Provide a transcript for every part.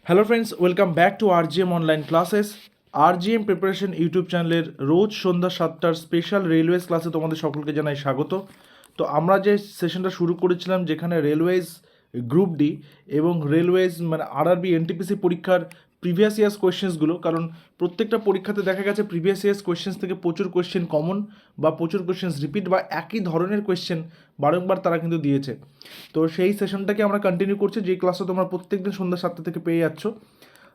Hello friends, welcome back to RGM online classes. RGM preparation YouTube চ্যানেলের রোজ সন্ধ্যা 7টার special railways ক্লাসে তোমাদের সকলকে জানাই স্বাগত। তো আমরা যে সেশনটা শুরু করেছিলাম, যেখানে রেলওয়েজ গ্রুপ ডি এবং রেলওয়েজ মানে আরআরবি এনটিপিসি পরীক্ষার প্রিভিয়াস ইয়ার্স কোয়েশ্চেন্সগুলো, কারণ প্রত্যেকটা পরীক্ষাতে দেখা গেছে প্রিভিয়াস ইয়ার্স কোয়েশ্চেন্স থেকে প্রচুর কোয়েশ্চেন কমন বা প্রচুর কোয়েশ্চেন্স রিপিট বা একই ধরনের কোয়েশ্চেন বারংবার তারা কিন্তু দিয়েছে। তো সেই সেশনটাকে আমরা কন্টিনিউ করছি, যে ক্লাসটা তোমরা প্রত্যেকদিন সন্ধ্যা 7টা থেকে পেয়ে যাচ্ছ।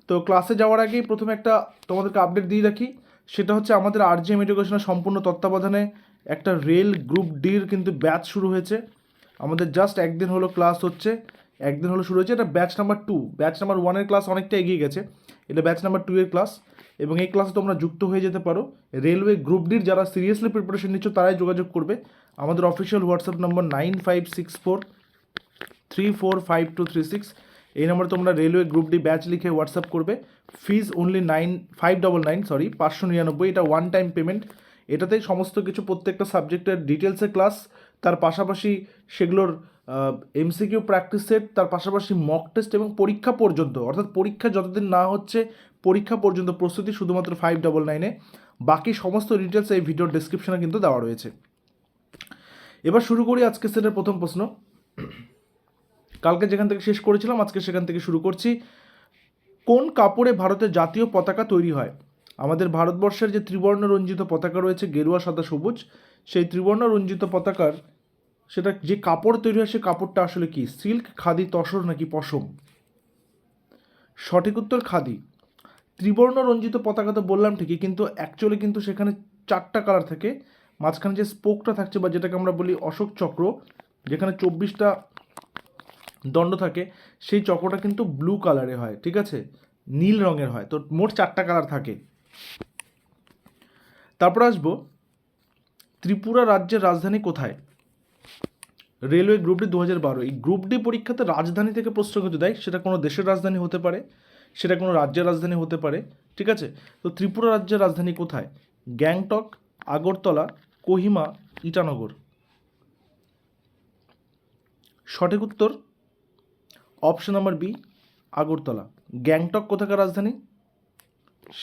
তো ক্লাসে যাওয়ার আগেই প্রথমে একটা তোমাদেরকে আপডেট দিয়ে রাখি, সেটা হচ্ছে আমাদের আরজিএম এডুকেশনের সম্পূর্ণ তত্ত্বাবধানে একটা রেল গ্রুপ ডির কিন্তু ব্যাচ শুরু হয়েছে। আমাদের জাস্ট একদিন হলো ক্লাস হচ্ছে, একদিন হলো শুরু হয়েছে। এটা ব্যাচ নাম্বার 2, ব্যাচ নাম্বার 1-এর ক্লাস অনেকটা এগিয়ে গেছে, এটা ব্যাচ নাম্বার 2-এর ক্লাস। এবং এই ক্লাসে তোমরা যুক্ত হয়ে যেতে পারো। রেলওয়ে গ্রুপ ডির যারা সিরিয়াসলি প্রিপারেশন নিচ্ছ তারাই যোগাযোগ করবে। আমাদের অফিসিয়াল হোয়াটসঅ্যাপ নম্বর 9564345236, এই নম্বরে তোমরা রেলওয়ে গ্রুপ ডি ব্যাচ লিখে হোয়াটসঅ্যাপ করবে। ফিজ অনলি 599, এটা ওয়ান টাইম পেমেন্ট। এটাতেই সমস্ত কিছু, প্রত্যেকটা সাবজেক্টের ডিটেলসের ক্লাস, তার পাশাপাশি সেগুলোর এমসিকিউ প্র্যাকটিস সেট, তার পাশাপাশি মক টেস্ট এবং পরীক্ষা পর্যন্ত, অর্থাৎ পরীক্ষা যতদিন না হচ্ছে পরীক্ষা পর্যন্ত প্রস্তুতি শুধুমাত্র 599-এ। বাকি সমস্ত ডিটেলস এই ভিডিওর ডেসক্রিপশনে কিন্তু দেওয়া রয়েছে। এবার শুরু করি আজকে সেটের প্রথম প্রশ্ন। কালকে যেখান থেকে শেষ করেছিলাম আজকে সেখান থেকে শুরু করছি। কোন কাপড়ে ভারতের জাতীয় পতাকা তৈরি হয়? আমাদের ভারতবর্ষের যে ত্রিবর্ণ রঞ্জিত পতাকা রয়েছে, গেরুয়া সাদা সবুজ, সেই ত্রিবর্ণ রঞ্জিত পতাকার সেটা যে কাপড় তৈরি হয় সে কাপড়টা আসলে কি? সিল্ক, খাদি, তসর নাকি পশম? সঠিক উত্তর খাদি। ত্রিবর্ণ রঞ্জিত পতাকা তো বললাম ঠিকই, কিন্তু অ্যাকচুয়ালি কিন্তু সেখানে 4টা কালার থাকে। মাঝখানে যে স্পোকটা থাকছে বা যেটাকে আমরা বলি অশোক চক্র, যেখানে 24টা দণ্ড থাকে, সেই চক্রটা কিন্তু ব্লু কালারে হয়, ঠিক আছে, নীল রঙের হয়। তো মোট 4টা কালার থাকে। তারপর আসবো, ত্রিপুরা রাজ্যের রাজধানী কোথায়? রেলওয়ে গ্রুপ ডি 2012, এই গ্রুপ ডি পরীক্ষাতে রাজধানী থেকে প্রশ্ন কিন্তু দেয়। সেটা কোনো দেশের রাজধানী হতে পারে, সেটা কোনো রাজ্যের রাজধানী হতে পারে, ঠিক আছে। তো ত্রিপুরা রাজ্যের রাজধানী কোথায়? গ্যাংটক, আগরতলা, কোহিমা, ইটানগর? সঠিক উত্তর option number B, Agartala. Gangtok কোথাকার রাজধানী?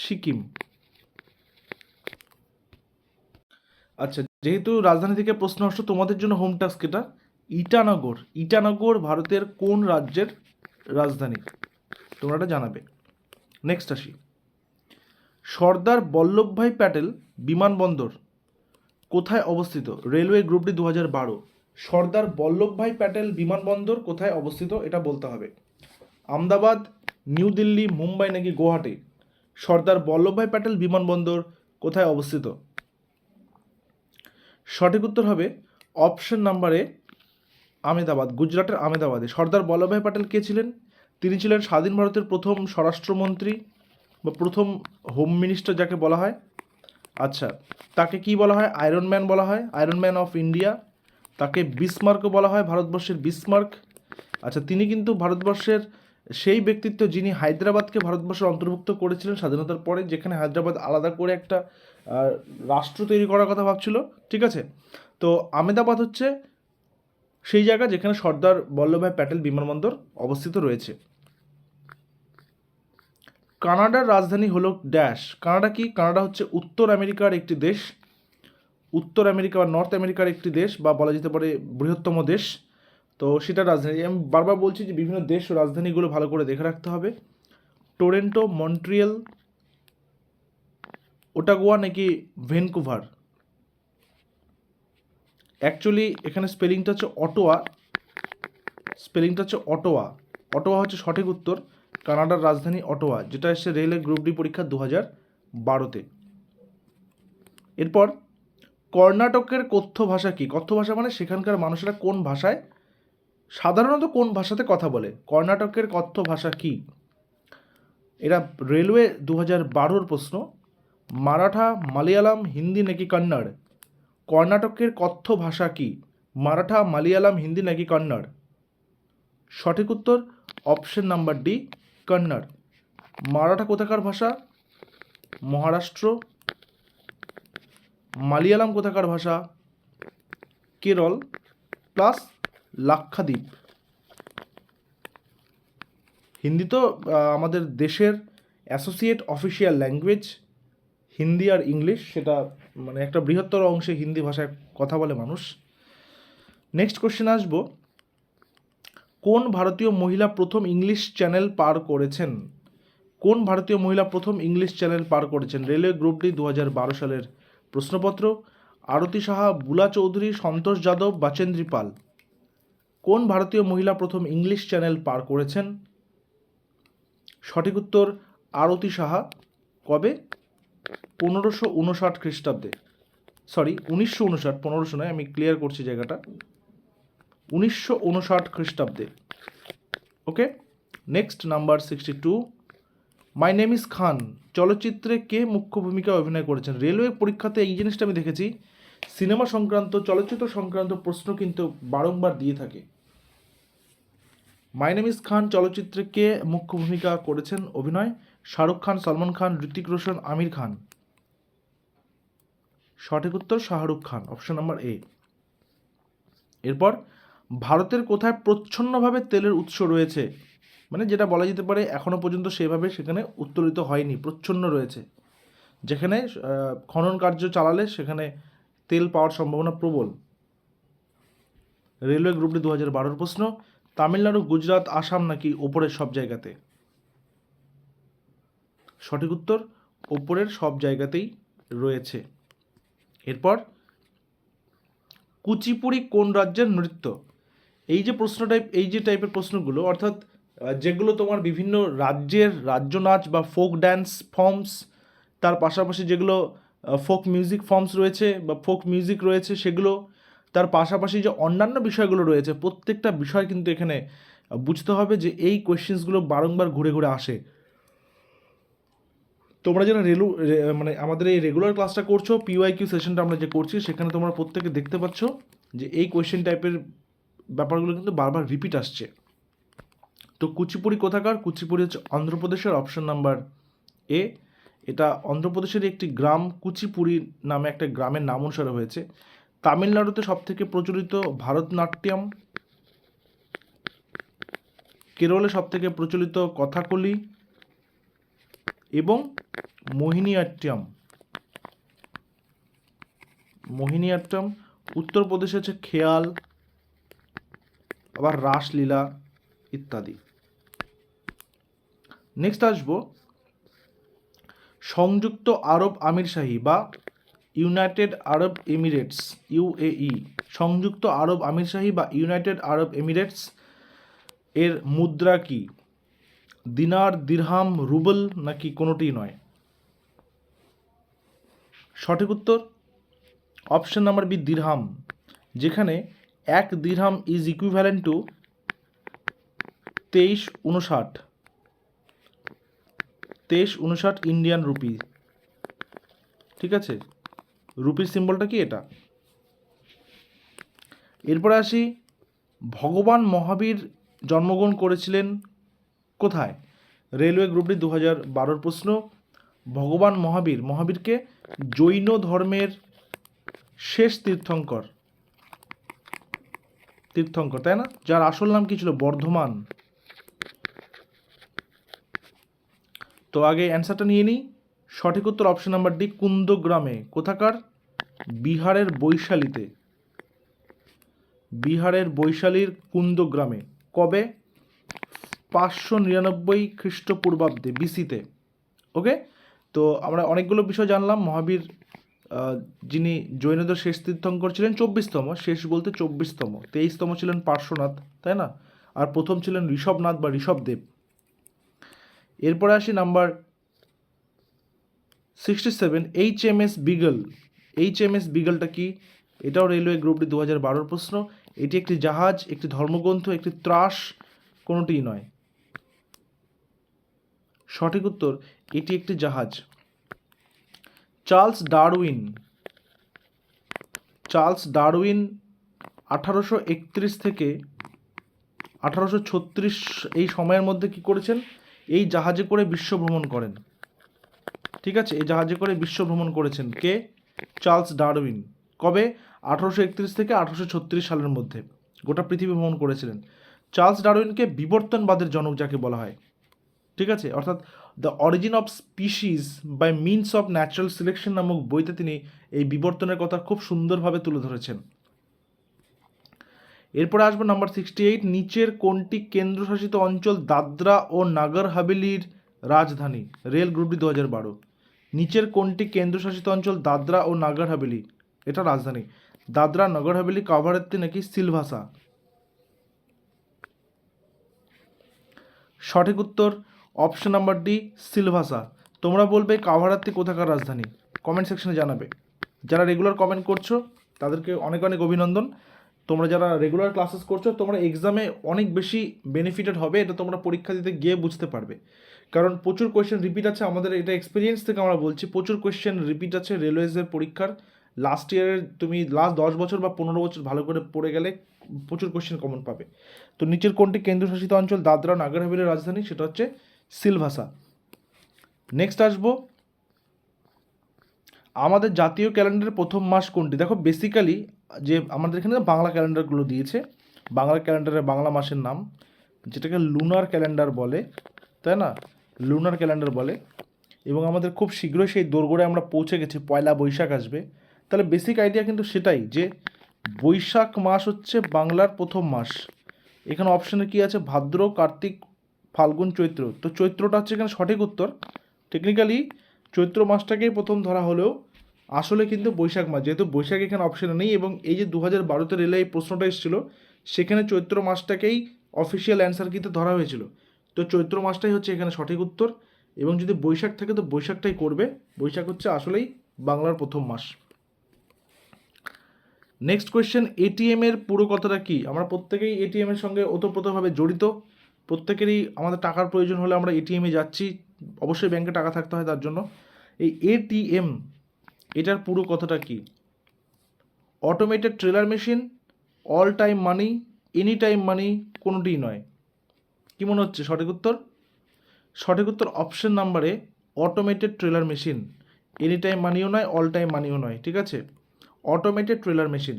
সিকিম। আচ্ছা, যেহেতু রাজধানী থেকে প্রশ্ন আসছে, তোমাদের জন্য হোম টাস্ক এটা। ইটানগর, ইটানগর ভারতের কোন রাজ্যের রাজধানী? তোমরা এটা জানাবে। নেক্সট আসি, সর্দার বল্লভভাই প্যাটেল বিমানবন্দর কোথায় অবস্থিত? Railway group D 2012, Sardar Vallabhbhai Patel বিমানবন্দর কোথায় অবস্থিত এটা বলতে হবে। আহমেদাবাদ, নিউ দিল্লি, মুম্বাই নাকি গুয়াহাটি? সর্দার বল্লভভাই প্যাটেল বিমানবন্দর কোথায় অবস্থিত? সঠিক উত্তর হবে অপশন নাম্বারে আহমেদাবাদ, গুজরাটের আহমেদাবাদে। সর্দার বল্লভভাই প্যাটেল কে ছিলেন? তিনি ছিলেন স্বাধীন ভারতের প্রথম স্বরাষ্ট্রমন্ত্রী বা প্রথম হোম মিনিস্টার যাকে বলা হয়। আচ্ছা, তাকে কি বলা হয়? আয়রন ম্যান বলা হয়, আয়রন ম্যান অফ ইন্ডিয়া। তাকে বিসমার্কও বলা হয়, ভারতবর্ষের বিসমার্ক। আচ্ছা, তিনি কিন্তু ভারতবর্ষের সেই ব্যক্তিত্ব যিনি হায়দ্রাবাদকে ভারতবর্ষের অন্তর্ভুক্ত করেছিলেন স্বাধীনতার পরে, যেখানে হায়দ্রাবাদ আলাদা করে একটা রাষ্ট্র তৈরি করার কথা ভাবছিল, ঠিক আছে। তো আহমেদাবাদ হচ্ছে সেই জায়গা যেখানে সর্দার বল্লভভাই প্যাটেল বিমানবন্দর অবস্থিত রয়েছে। কানাডার রাজধানী হলো ড্যাশ। কানাডা কি? কানাডা হচ্ছে উত্তর আমেরিকার একটি দেশ, উত্তর আমেরিকা বা নর্থ আমেরিকার একটি দেশ, বা বলা যেতে পারে বৃহত্তম দেশ। তো সেটা রাজধানী, আমি বারবার বলছি যে বিভিন্ন দেশ ও রাজধানীগুলো ভালো করে দেখে রাখতে হবে। টরেন্টো, মন্ট্রিয়াল, ওটাগোয়া নাকি ভ্যানকুভার? অ্যাকচুয়ালি এখানে স্পেলিংটা হচ্ছে অটোয়া, স্পেলিংটা হচ্ছে অটোয়া। অটোয়া হচ্ছে সঠিক উত্তর। কানাডার রাজধানী অটোয়া, যেটা এসে রেলের গ্রুপ ডি পরীক্ষা 2012-তে। এরপর কর্ণাটকের কথ্য ভাষা কি? কথ্য ভাষা মানে সেখানকার মানুষেরা কোন ভাষায়, সাধারণত কোন ভাষাতে কথা বলে? কর্ণাটকের কথ্য ভাষা কি? এরা রেলওয়ে 2012-র প্রশ্ন। মারাঠা, মালয়ালাম, হিন্দি নাকি কন্নড়? কর্ণাটকের কথ্য ভাষা কি? মারাঠা, মালয়ালাম, হিন্দি নাকি কন্নড়? সঠিক উত্তর option number D, Kannada. Maratha কোথাকার ভাষা? মহারাষ্ট্র। মালয়ালাম কোথাকার ভাষা? কেরল প্লাস লাক্ষাদ্বীপ। হিন্দি তো আমাদের দেশের অ্যাসোসিয়েট অফিসিয়াল ল্যাঙ্গুয়েজ, হিন্দি আর ইংলিশ, সেটা মানে একটা বৃহত্তর অংশে হিন্দি ভাষায় কথা বলে মানুষ। নেক্সট কোশ্চেন আসবো, কোন ভারতীয় মহিলা প্রথম ইংলিশ চ্যানেল পার করেছেন? কোন ভারতীয় মহিলা প্রথম ইংলিশ চ্যানেল পার করেছেন? রেলওয়ে গ্রুপ ডি 2012 সালের প্রশ্নপত্র। আরতি সাহা, বুলা চৌধুরী, সন্তোষ যাদব, বাচেন্দ্রী পাল। কোন ভারতীয় মহিলা প্রথম ইংলিশ চ্যানেল পার করেছেন? সঠিক উত্তর আরতি সাহা। কবে? 1559 খ্রিস্টাব্দে, সরি 1959, 1500 নয়, আমি ক্লিয়ার করছি জায়গাটা, 1959 খ্রিস্টাব্দে। Okay, next number 62, my name is Khan চলচ্চিত্রে কে মুখ্য ভূমিকায় অভিনয় করেছেন? রেলওয়ে পরীক্ষাতে এই জিনিসটা আমি দেখেছি, সিনেমা সংক্রান্ত, চলচ্চিত্র সংক্রান্ত প্রশ্ন কিন্তু বারংবার দিয়ে থাকে। মাই নেম ইজ খান চলচ্চিত্রে কে মুখ্য ভূমিকা করেছেন অভিনয়? শাহরুখ খান, সলমান খান, ঋতিক রোশন, আমির খান। সঠিক উত্তর Shahrukh Khan, option number A. এরপর, ভারতের কোথায় প্রচ্ছন্নভাবে তেলের উৎস রয়েছে? মানে যেটা বলা যেতে পারে এখনো পর্যন্ত সেভাবে সেখানে উত্তোলিত হয়নি, প্রচ্ছন্ন রয়েছে, যেখানে খনন কার্য চালালে সেখানে তেল পাওয়ার সম্ভাবনা প্রবল। রেলওয়ে গ্রুপ ডি 2012 প্রশ্ন, তামিলনাড়ু, গুজরাট, আসাম নাকি ওপরের সব জায়গাতে? সঠিক উত্তর ওপরের সব জায়গাতেই রয়েছে। এরপর, কুচিপুড়ি কোন রাজ্যের নৃত্য? এই যে টাইপের প্রশ্নগুলো, অর্থাৎ যেগুলো তোমার বিভিন্ন রাজ্যের রাজ্য নাচ বা ফোক ড্যান্স ফর্মস, তার পাশাপাশি যেগুলো ফোক মিউজিক ফর্মস রয়েছে বা ফোক মিউজিক রয়েছে সেগুলো, তার পাশাপাশি যে অন্যান্য বিষয়গুলো রয়েছে, প্রত্যেকটা বিষয় কিন্তু এখানে বুঝতে হবে যে এই কোয়েশ্চেন্সগুলো বারংবার ঘুরে ঘুরে আসে। তোমরা যারা মানে আমাদের এই রেগুলার ক্লাসটা করছো, পিওয়াইকিউ সেশনটা আমরা যে করছি, সেখানে তোমরা প্রত্যেকে দেখতে পাচ্ছ যে এই কোয়েশ্চেন টাইপের ব্যাপারগুলো কিন্তু বারবার রিপিট আসছে। তো কুচিপুড়ি কোথাকার? কুচিপুড়ি হচ্ছে অন্ধ্রপ্রদেশের, অপশন নাম্বার এ। এটা অন্ধ্রপ্রদেশের একটি গ্রাম, কুচিপুড়ি নামে একটা গ্রামের নাম অনুসারে হয়েছে। তামিলনাড়ুতে সবথেকে প্রচলিত ভারতনাট্যম, কেরলে সবথেকে প্রচলিত কথাকলি এবং মোহিনীয়াট্টম। উত্তরপ্রদেশে হচ্ছে খেয়াল, আবার রাসলীলা ইত্যাদি। নেক্সট আসবো, সংযুক্ত আরব আমিরশাহী বা ইউনাইটেড আরব এমিরেটস, ইউএই, সংযুক্ত আরব আমিরশাহী বা ইউনাইটেড আরব এমিরেটস এর মুদ্রা কি? দিনার, দিরহাম, রুবল নাকি কোনোটিই নয়? সঠিক উত্তর অপশন নাম্বার বি, দিরহাম, যেখানে 1 dirham is equivalent to 2359 Indian rupee. ঠিক আছে, রুপির সিম্বলটা কি এটা। এরপরে আসি, ভগবান মহাবীর জন্মগ্রহণ করেছিলেন কোথায়? রেলওয়ে গ্রুপ ডি 2012 প্রশ্ন, ভগবান মহাবীরকে জৈন ধর্মের শেষ তীর্থঙ্কর, তাই না, যার আসল নাম কি ছিল? বর্ধমান। তো আগে অ্যান্সারটা নিয়ে নিই। সঠিক উত্তর অপশন নাম্বার ডি, কুন্দগ্রামে। কোথাকার? বিহারের বৈশালীর কুন্দগ্রামে। কবে? 599 খ্রিস্টপূর্বাব্দে, বিসিতে। ওকে, তো আমরা অনেকগুলো বিষয় জানলাম। মহাবীর যিনি জৈনদের শেষ তীর্থঙ্কর ছিলেন, 24তম, শেষ বলতে 24তম, 23তম ছিলেন পার্শ্বনাথ, তাই না, আর প্রথম ছিলেন ঋষভনাথ বা ঋষভদেব। এরপরে আসি নাম্বার 67, HMS বিগল। HMS বিগলটা কি? এটাও রেলওয়ে গ্রুপ ডি 2012 প্রশ্ন। এটি একটি জাহাজ, একটি ধর্মগ্রন্থ, একটি ত্রাস, কোনোটিই নয়। সঠিক উত্তর এটি একটি জাহাজ। চার্লস ডারউইন 1831 থেকে 1836 এই সময়ের মধ্যে কি করেছেন? এই জাহাজে করে বিশ্ব ভ্রমণ করেন। ঠিক আছে, এই জাহাজে করে বিশ্ব ভ্রমণ করেছেন কে? Charles Darwin. কবে? 1831 থেকে 1836 সালের মধ্যে গোটা পৃথিবী ভ্রমণ করেছিলেন। চার্লস ডারউইনকে বিবর্তনবাদের জনক যাকে বলা হয়, ঠিক আছে, অর্থাৎ the origin of species by means of natural selection নামক বইতে তিনি এই বিবর্তনের কথা খুব সুন্দরভাবে তুলে ধরেছেন। এরপরে আসবো নাম্বার 68, নিচের কোনটি কেন্দ্রশাসিত অঞ্চল দাদরা ও নাগর হাভেলির রাজধানী? রেল গ্রুপটি 2012। নিচের কোনটি কেন্দ্রশাসিত অঞ্চল দাদরা ও নাগর হাভেলি এটা রাজধানী? দাদরা নগর হাভেলি কাভারেত্তি নাকি সিলভাসা? সঠিক উত্তর অপশন নাম্বার ডি, সিলভাসা। তোমরা বলবে কাভারাত্তি কোথাকার রাজধানী, কমেন্ট সেকশনে জানাবে। যারা রেগুলার কমেন্ট করছো তাদেরকে অনেক অনেক অভিনন্দন। তোমরা যারা রেগুলার ক্লাসেস করছো তোমরা এক্সামে অনেক বেশি বেনিফিটেড হবে, এটা তোমরা পরীক্ষা দিতে গিয়ে বুঝতে পারবে। কারণ প্রচুর কোয়েশ্চেন রিপিট আছে, আমাদের এটা এক্সপিরিয়েন্স থেকে আমরা বলছি, প্রচুর কোয়েশ্চেন রিপিট আছে রেলওয়েজের পরীক্ষার। লাস্ট ইয়ারের তুমি লাস্ট 10 বছর বা 15 বছর ভালো করে পড়ে গেলে প্রচুর কোয়েশ্চেন কমন পাবে। তো নিচের কোনটি কেন্দ্রশাসিত অঞ্চল দাদরা নাগর হাভেলির রাজধানী? সেটা হচ্ছে সিলভাসা। নেক্সট আসবো, আমাদের জাতীয় ক্যালেন্ডারের প্রথম মাস কোনটি? দেখো বেসিক্যালি যে আমাদের এখানে বাংলা ক্যালেন্ডারগুলো দিয়েছে, বাংলা ক্যালেন্ডারে বাংলা মাসের নাম যেটাকে লুনার ক্যালেন্ডার বলে, তাই না? লুনার ক্যালেন্ডার বলে। এবং আমাদের খুব শীঘ্রই সেই দোরগোড়ায় আমরা পৌঁছে গেছি, পয়লা বৈশাখ আসবে। তাহলে বেসিক আইডিয়া কিন্তু সেটাই যে বৈশাখ মাস হচ্ছে বাংলার প্রথম মাস। এখানে অপশানে কি আছে? ভাদ্র, কার্তিক, ফাল্গুন, চৈত্র। তো চৈত্রটা হচ্ছে এখানে সঠিক উত্তর। টেকনিক্যালি চৈত্র মাসটাকেই প্রথম ধরা হলেও আসলে কিন্তু বৈশাখ মাস, যেহেতু বৈশাখ এখানে অপশানে নেই, এবং এই যে 2012-তে রেলে এই প্রশ্নটা এসেছিলো সেখানে চৈত্র মাসটাকেই অফিসিয়াল অ্যান্সার কিন্তু ধরা হয়েছিল। তো চৈত্র মাসটাই হচ্ছে এখানে সঠিক উত্তর, এবং যদি বৈশাখ থাকে তো বৈশাখটাই করবে। বৈশাখ হচ্ছে আসলেই বাংলার প্রথম মাস। নেক্সট কোয়েশ্চেন, এটিএম এর পুরো কথাটা কি? আমরা প্রত্যেকেই এটিএম এর সঙ্গে ওতপ্রোতভাবে জড়িত, প্রত্যেকেরই আমাদের টাকার প্রয়োজন হলে আমরা এটিএমে যাচ্ছি, অবশ্যই ব্যাংকে টাকা থাকতে হয় তার জন্য। এই এটিএম এটার পুরো কথাটা কি? Automated teller machine, all time মানি, এনি টাইম মানি, কোনোটিই নয়। কি মনে হচ্ছে সঠিক উত্তর? সঠিক উত্তর অপশন নাম্বারে automated teller machine. Any time মানিও নয়, অল টাইম মানিও নয়, ঠিক আছে? Automated teller machine.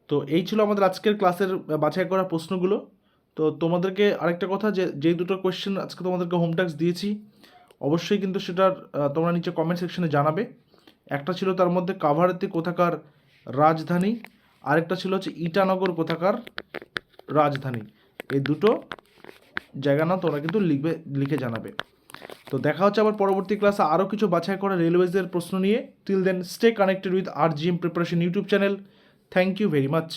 তো এই ছিল আমাদের আজকের ক্লাসের বাছাই করা প্রশ্নগুলো। তো তোমাদেরকে আরেকটা কথা, যেই দুটো কোয়েশ্চেন আজকে তোমাদেরকে হোম টাস্ক দিয়েছি অবশ্যই কিন্তু সেটার তোমরা নিচে কমেন্ট সেকশনে জানাবে। একটা ছিল তার মধ্যে কাভারাত্তি কোথাকার রাজধানী, আরেকটা ছিল হচ্ছে ইটানগর কোথাকার রাজধানী। এই দুটো জায়গা না তোমরা কিন্তু লিখে জানাবে। তো দেখা হচ্ছে আবার পরবর্তী ক্লাসে আরও কিছু বাছাই করা রেলওয়েজের প্রশ্ন নিয়ে। Till then stay connected with RGM preparation YouTube channel. Thank you very much.